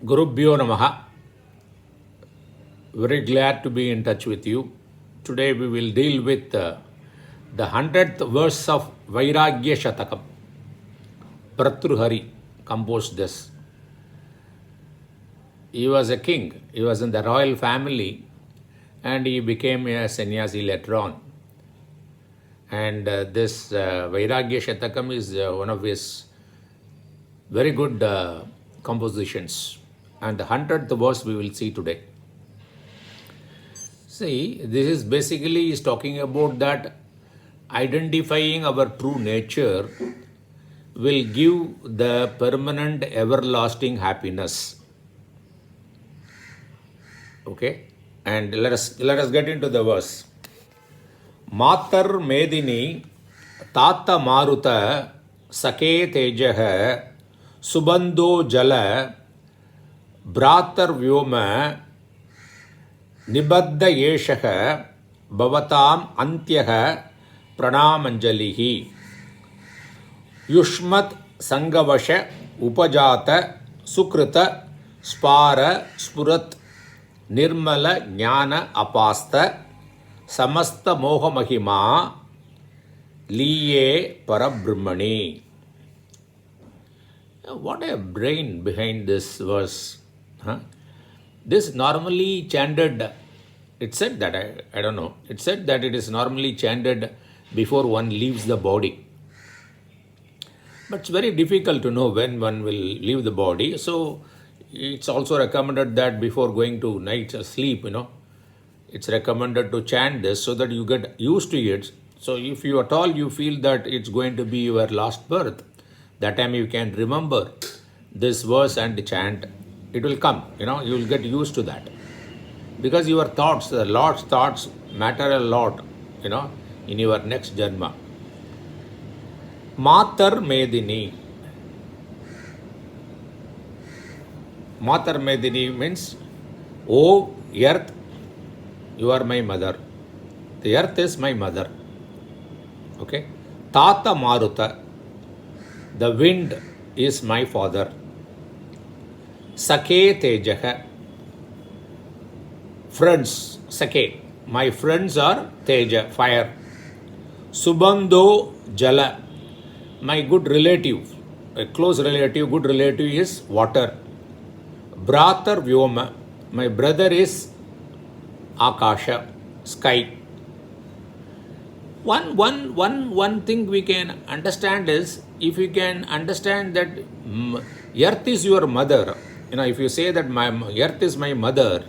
Gurubhyo Namaha. Very glad to be in touch with you. Today we will deal with the 100th verse of Vairāgyam Shatakam. Bhartruhari composed this. He was a king. He was in the royal family and he became a sannyasi later on. And this Vairāgyam Shatakam is one of his very good compositions. And the 100th verse we will see today. See, this is basically is talking about that identifying our true nature will give the permanent everlasting happiness. Okay, and let us get into the verse. Matar Medini Tata Maruta Sake Tejaha Subando Jala Bhratar Vyoma Nibadda Yeshaha Bhavatam Antyaha Pranamanjalihi Yushmat Sangavasha Upajata Sukrita Spara Spurat Nirmala Jnana Apasta Samasta Moha Mahima Liye Parabrahmani. What a brain behind this verse. Huh? This normally chanted, it said that, I don't know, it said that it is normally chanted before one leaves the body. But it's very difficult to know when one will leave the body. So it's also recommended that before going to night sleep, it's recommended to chant this so that you get used to it. So if you at all you feel that it's going to be your last birth, that time you can remember this verse and chant. It will come, you will get used to that. Because your thoughts, the Lord's thoughts matter a lot, in your next janma. Matar Medini. Matar Medini means, oh earth, you are my mother. The earth is my mother. Okay. Tata Maruta, the wind is my father. Sake Tejaha, friends, Sake, my friends are Teja, fire. Subando Jala, my good relative, a close relative, good relative is water. Bhratar Vyoma, my brother is Akasha, sky. One thing we can understand is, if we can understand that earth is your mother, if you say that my earth is my mother,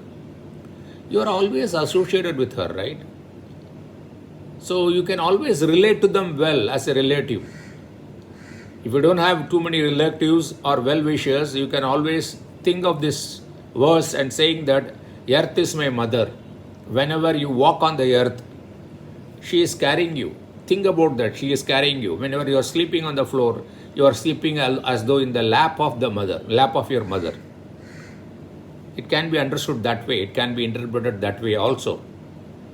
you are always associated with her, right? So you can always relate to them well as a relative. If you don't have too many relatives or well-wishers, you can always think of this verse and saying that earth is my mother. Whenever you walk on the earth, she is carrying you. Think about that. She is carrying you. Whenever you are sleeping on the floor, you are sleeping as though in the lap of your mother. It can be understood that way. It can be interpreted that way also.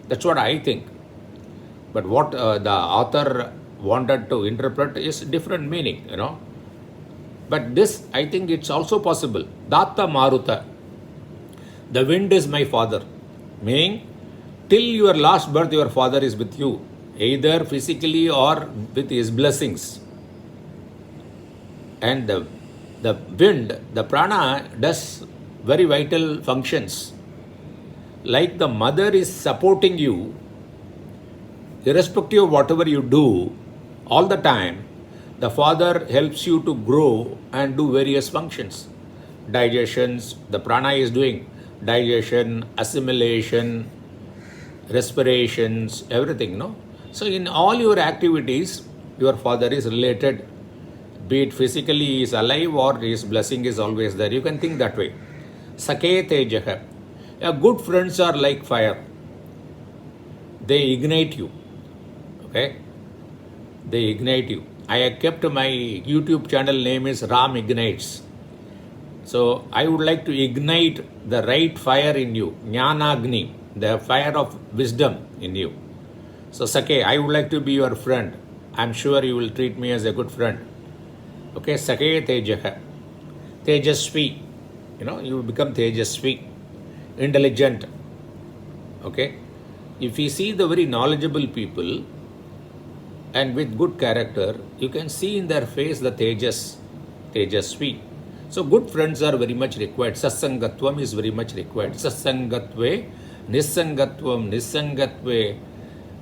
That's what I think. But what the author wanted to interpret is different meaning, But this, I think it's also possible. Datta Maruta, the wind is my father. Meaning, till your last birth, your father is with you, either physically or with his blessings. And the wind, the prana, does very vital functions. Like the mother is supporting you, irrespective of whatever you do, all the time, the father helps you to grow and do various functions. Digestions, the prana is doing digestion, assimilation, respirations, everything, So in all your activities, your father is related, be it physically he is alive or his blessing is always there. You can think that way. Sake Tejaha. Good friends are like fire. They ignite you. Okay? They ignite you. I have kept my YouTube channel name is Ram Ignites. So I would like to ignite the right fire in you. Jnanagni, the fire of wisdom in you. So Sake, I would like to be your friend. I'm sure you will treat me as a good friend. Okay, Sake Tejaha. Tejasvi. you become Tejasvi, intelligent. Okay? If you see the very knowledgeable people and with good character, you can see in their face the Tejasvi. So good friends are very much required. Sasangatvam is very much required. Sasangatve, Nisangatvam, Nisangatve,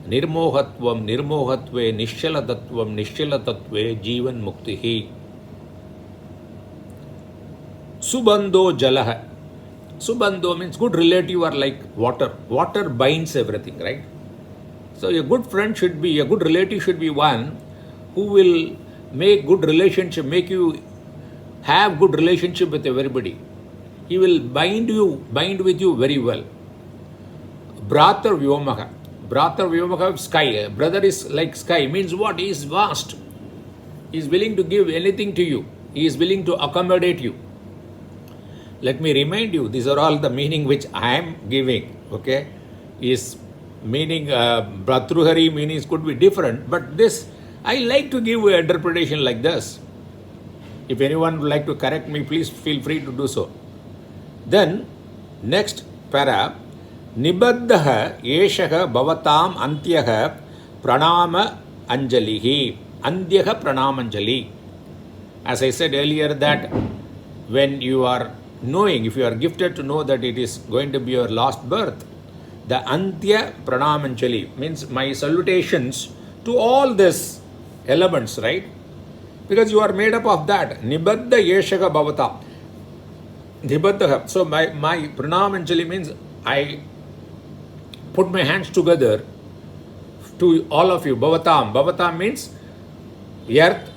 Nirmohatvam, Nirmohatve, Nishalatatvam, Nishalatatve, Jivan Muktihi. Subandho Jalaha. Subandho means good relative are like water. Water binds everything, right? So a good friend should be, a good relative should be one who will make good relationship, make you have good relationship with everybody. He will bind with you very well. Bhratar Vyomaha. Bhratar Vyomaha, sky. Brother is like sky. Means what? He is vast. He is willing to give anything to you. He is willing to accommodate you. Let me remind you, these are all the meaning which I am giving. Okay? Is meaning, Bhratruhari meanings could be different, but this, I like to give an interpretation like this. If anyone would like to correct me, please feel free to do so. Then, next para, Nibaddaha Yeshaha Bhavatam Antyaha Pranama Anjalihi. Andyaha Pranamanjali. As I said earlier, that when you are knowing, if you are gifted to know that it is going to be your last birth, the Antya Pranamanjali means my salutations to all these elements, right? Because you are made up of that. Nibadda Yeshaka Bhavata. Nibadda. So my Pranamanjali means I put my hands together to all of you. Bhavatam. Bhavatam means earth,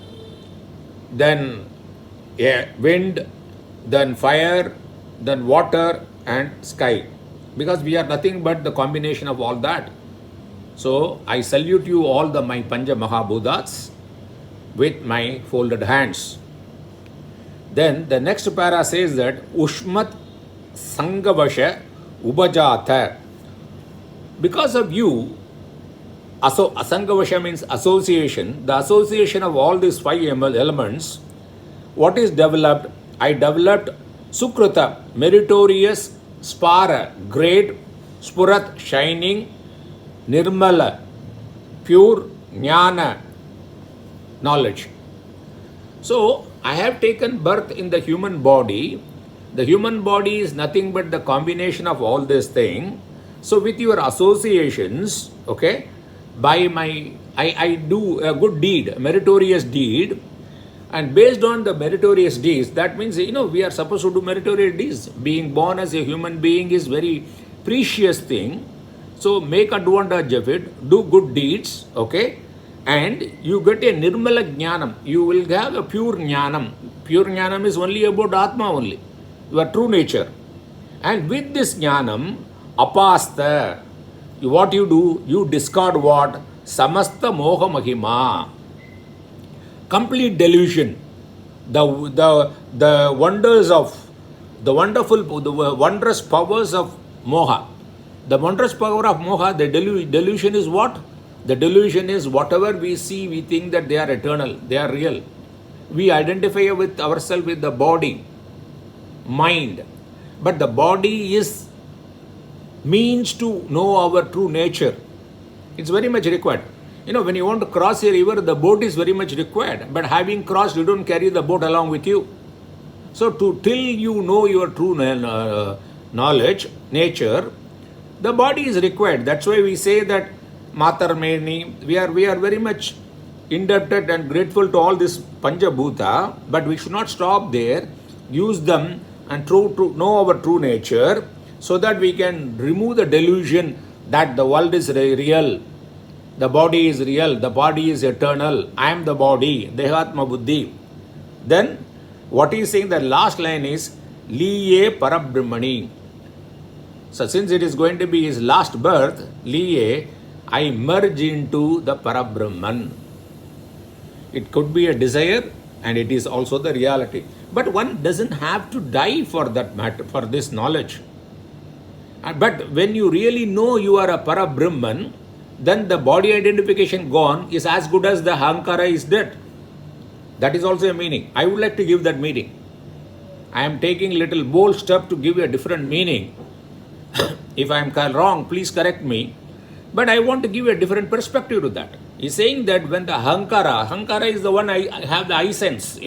then wind, then fire, then water and sky. Because we are nothing but the combination of all that. So I salute you all my Panja Mahabhudats with my folded hands. Then the next para says that Ushmat Sangavasha Ubajata. Because of you, Asangavasha means association, the association of all these 5 elements, what is developed? I developed Sukrita, meritorious, Spara, great, Spurat, shining, Nirmala, pure, Jnana, knowledge. So, I have taken birth in the human body. The human body is nothing but the combination of all this thing. So, with your associations, okay, I do a good deed, a meritorious deed. And based on the meritorious deeds, that means, we are supposed to do meritorious deeds. Being born as a human being is very precious thing. So make advantage of it, do good deeds, okay? And you get a nirmala jnanam. You will have a pure jnanam. Pure jnanam is only about Atma only, your true nature. And with this jnanam, apasta, what you do, you discard what? Samasta moha mahima. Complete delusion, the wonders of the wondrous powers of moha. The wondrous power of moha, the delusion is what? The delusion is whatever we see, we think that they are eternal, they are real. We identify with ourselves with the body, mind, but the body is means to know our true nature. It's very much required. When you want to cross a river, the boat is very much required. But having crossed, you don't carry the boat along with you. So till you know your true knowledge, nature, the body is required. That's why we say that Matar Meni, we are very much indebted and grateful to all this Panjabhuta, but we should not stop there. Use them and to know our true nature so that we can remove the delusion that the world is real. The body is real, the body is eternal, I am the body, Dehatma Buddhi. Then, what he is saying, the last line is, Liye Parabrahmani. So, since it is going to be his last birth, Liye, I merge into the Parabrahman. It could be a desire and it is also the reality. But one doesn't have to die for that matter, for this knowledge. But when you really know you are a Parabrahman, then the body identification gone is as good as the Hankara is dead. That is also a meaning. I would like to give that meaning. I am taking little bold step to give you a different meaning. If I am wrong, please correct me. But I want to give you a different perspective to that. He's saying that when the Ahankara is the one I have the I sense, I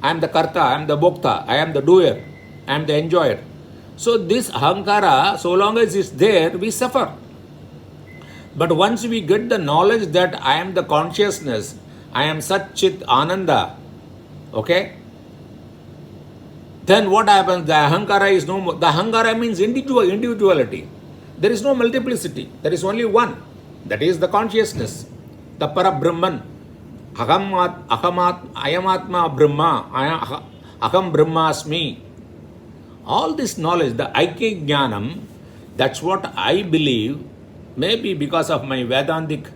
am the Karta, I am the Bhokta, I am the doer, I am the enjoyer. So this Ahankara, so long as it's there, we suffer. But once we get the knowledge that I am the consciousness, I am Sat Chit Ananda, okay? Then what happens? The Ahankara is no more. The Ahankara means individuality. There is no multiplicity. There is only one. That is the consciousness. The Parabrahman. Ayamatma Brahma. Aham Brahmasmi. All this knowledge, the Aikya Jnanam, that's what I believe. Maybe because of my Vedantic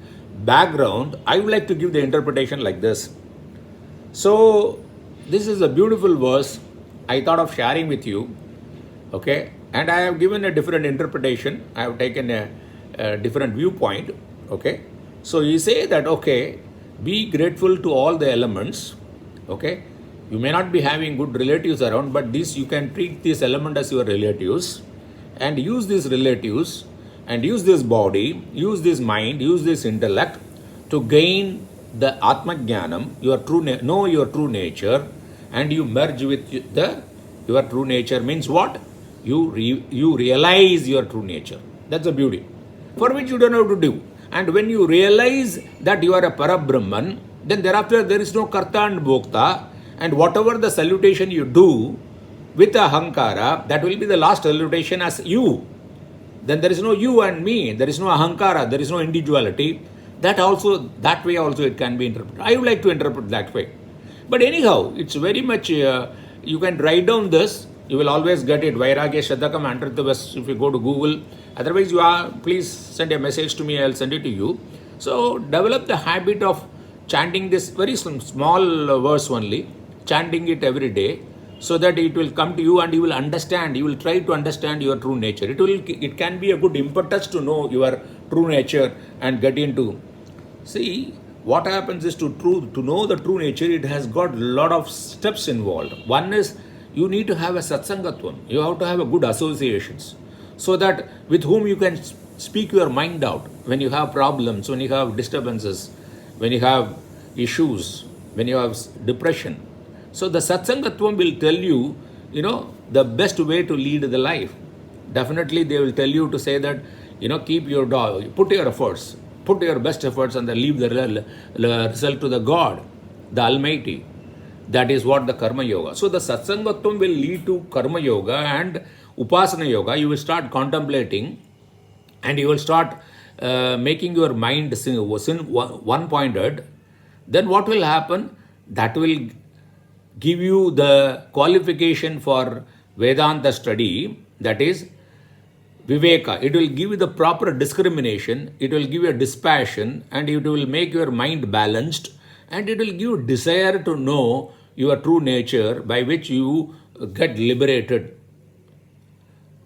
background, I would like to give the interpretation like this. So, this is a beautiful verse I thought of sharing with you, okay? And I have given a different interpretation. I have taken a different viewpoint, okay? So, you say that, okay, be grateful to all the elements, okay? You may not be having good relatives around, but this you can treat this element as your relatives and use these relatives and use this body, use this mind, use this intellect to gain the Atma Jnanam, know your true nature, and you merge with your true nature. Means what? You realize your true nature. That's the beauty. For which you don't have to do. And when you realize that you are a Parabrahman, then thereafter there is no Karta and Bhokta, and whatever the salutation you do with Ahankara, that will be the last salutation as you. Then there is no you and me, there is no Ahankara, there is no individuality. That way also it can be interpreted. I would like to interpret that way. But anyhow, it's very much, you can write down this, you will always get it, Vairāgyam Shatakam, under the West, if you go to Google. Otherwise, please send a message to me, I'll send it to you. So, develop the habit of chanting this very small verse only, chanting it every day, so that it will come to you and you will understand, you will try to understand your true nature. It can be a good impetus to know your true nature and get into. See, what happens is to know the true nature, it has got a lot of steps involved. One is, you need to have a satsangatvam. You have to have a good associations, so that with whom you can speak your mind out when you have problems, when you have disturbances, when you have issues, when you have depression. So the satsangatvam will tell you, the best way to lead the life. Definitely they will tell you to say that, keep your dog, put your efforts, put your best efforts and then leave the result to the God, the Almighty. That is what the Karma Yoga. So the Satsangatvam will lead to Karma Yoga and Upasana Yoga. You will start contemplating and you will start making your mind one-pointed. Then what will happen? That will give you the qualification for Vedanta study, that is Viveka. It will give you the proper discrimination, it will give you a dispassion, and it will make your mind balanced, and it will give you desire to know your true nature, by which you get liberated.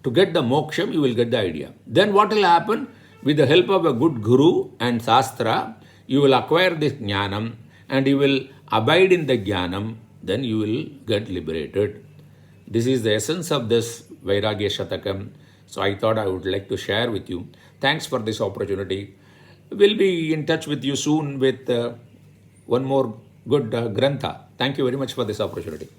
To get the moksham, you will get the idea. Then what will happen? With the help of a good guru and sastra, you will acquire this jnanam and you will abide in the jnanam, then you will get liberated. This is the essence of this Vairāgyam Shatakam. So I thought I would like to share with you. Thanks for this opportunity. We'll be in touch with you soon with one more good grantha. Thank you very much for this opportunity.